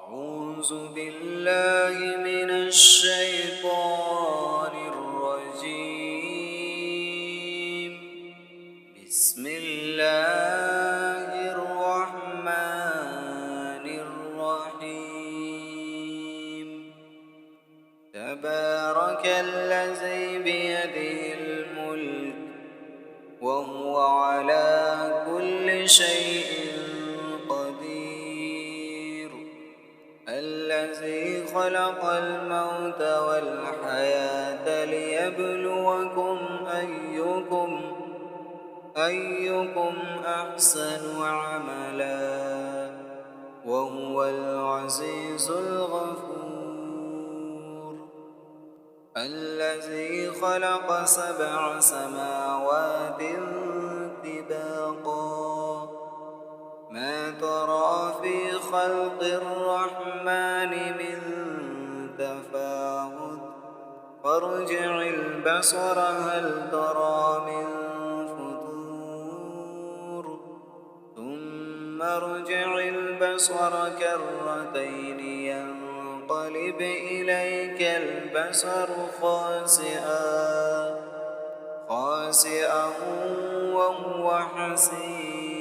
أعوذ بالله من الشيطان الرجيم. بسم الله الرحمن الرحيم. تبارك الذي بيده الملك وهو على كل شيء قدير. الذي خلق الموت والحياة ليبلوكم أيكم أحسن عملا وهو العزيز الغفور. الذي خلق 7 سماوات طباقا ما ترى في خلق الرحمن من تفاوت فارجع البصر هل ترى من فطور ثم ارجع البصر كرتين ينقلب إليك البصر خاسئا وهو حسير.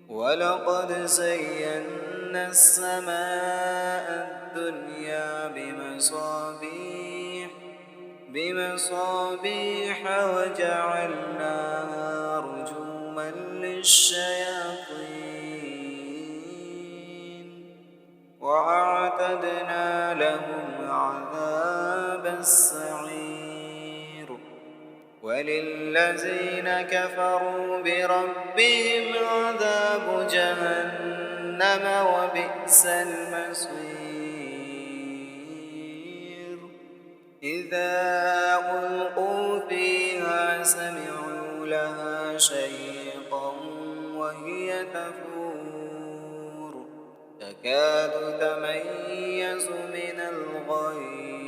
ولقد زينا السماء الدنيا بمصابيح وجعلناها رجوما للشياطين وأعتدنا لهم عذاب السعير. وللذين كفروا بربهم عذاب جهنم وبئس المصير. إذا ألقوا فيها سمعوا لها شهيقا وهي تفور تكاد تميز من الغيظ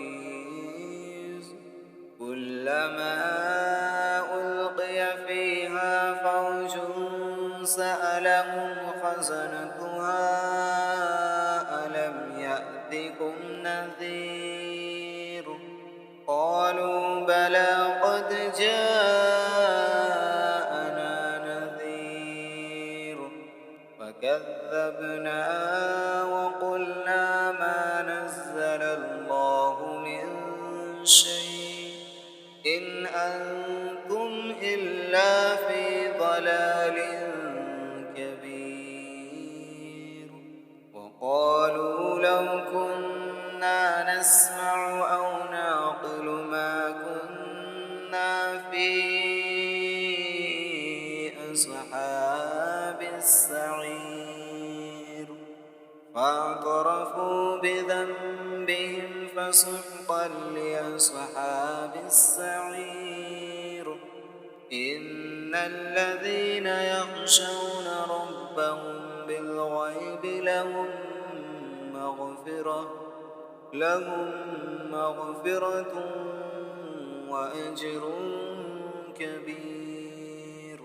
كلما ألقي فيها فوج سألهم خزنتها ألم يأتكم نذير قالوا بلى قد جاءنا نذير فكذبنا وقلنا ما نزل الله من شيء إن أنتم إلا في ضلال كبير. وقالوا لو كنا نسمع أو نعقل ما كنا في أصحاب السعير. فاعترفوا بذنبهم فسحقا لأصحاب السعير. إن الذين يخشون ربهم بالغيب لهم مغفرة وأجر كبير.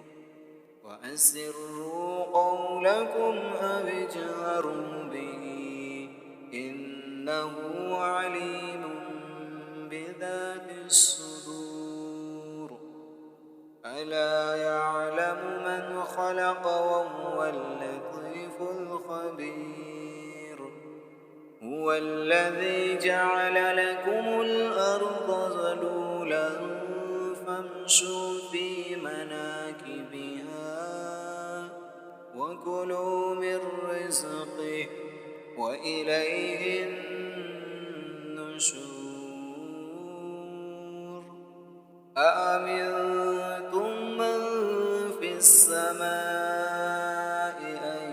وأسروا قولكم أو اجهروا به إنه عليم بذات الصدور. ألا يعلم من خلق وهو اللطيف الخبير. هو الذي جعل لكم الأرض ذلولا فامشوا في مناكبها وكلوا من رزقه وإليه النشور. أأمنتم من في السماء أن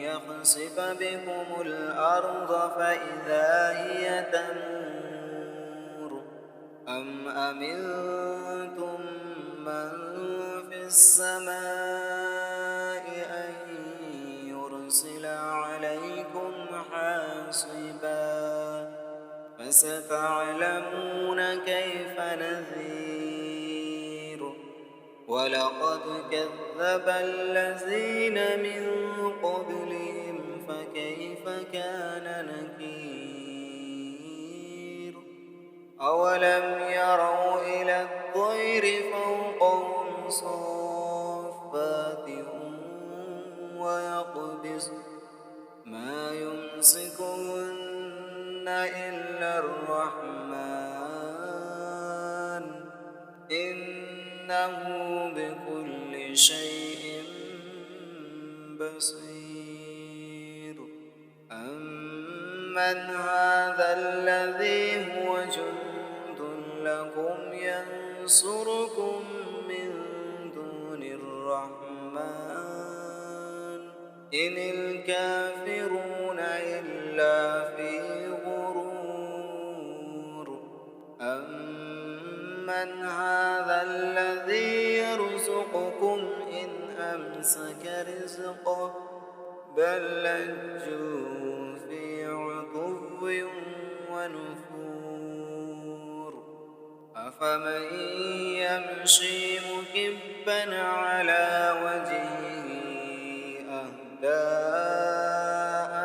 يخسف بكم الأرض فإذا هي تمور أم أمنتم من في السماء أن يرسل عليكم حاصبا فستعلمون كيف نذير. ولقد كذب الذين من قبلهم كان نكير أولم يروا إلى الطير فوقهم صافات ويقبض ما يمسكهن إلا الرحمن إنه بكل شيء بصير أمن هذا الذي هو جند لكم ينصركم من دون الرحمن إن الكافرون إلا في غرور أمن هذا الذي يرزقكم إن أمسك رزقه بل لجوا في عتو ونفور أفمن يمشي مكبا على وجهه أهدى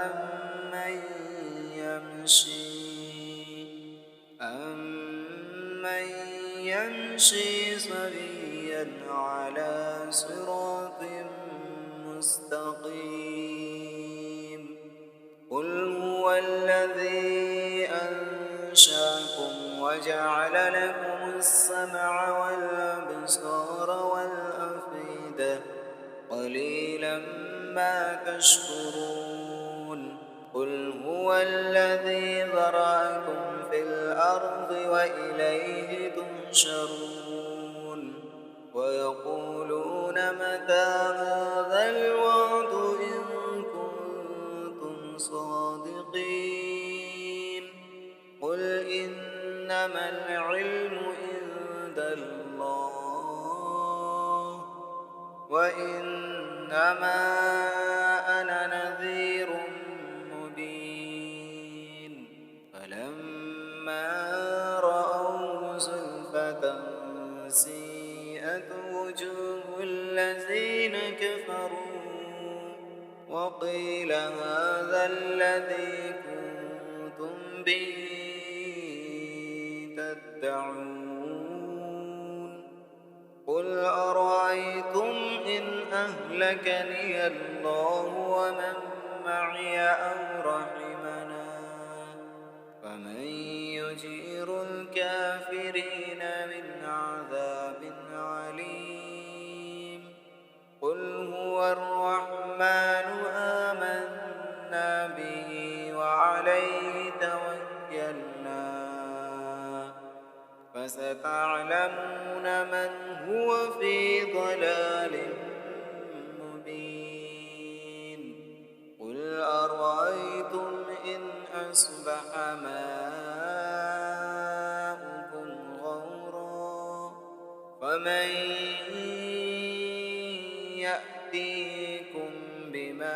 أمن يمشي سويا على صراط مستقيم قل هو الذي أنشأكم وجعل لكم السمع والأبصار والأفئدة قليلا ما تشكرون قل هو الذي ذرأكم في الأرض وإليه تحشرون ويقولون متى هذا الوعد إن كنتم صادقين قل إنما العلم عند الله وإنما أنا نذير مبين فلما رأوا زلفة سيئت وجوه الذين كفروا وقيل هذا الذي كنتم به تدعون قل أرأيتم إن أهلكني الله ومن معي أو رحمنا فمن يجير الكافرين من عذاب عليم قل هو الرحمن آمنا به وعليه توكلنا فستعلمون من هو في ضلال مبين قل أرأيتم إن أصبح ماؤكم غورا فمن يأتيكم بماء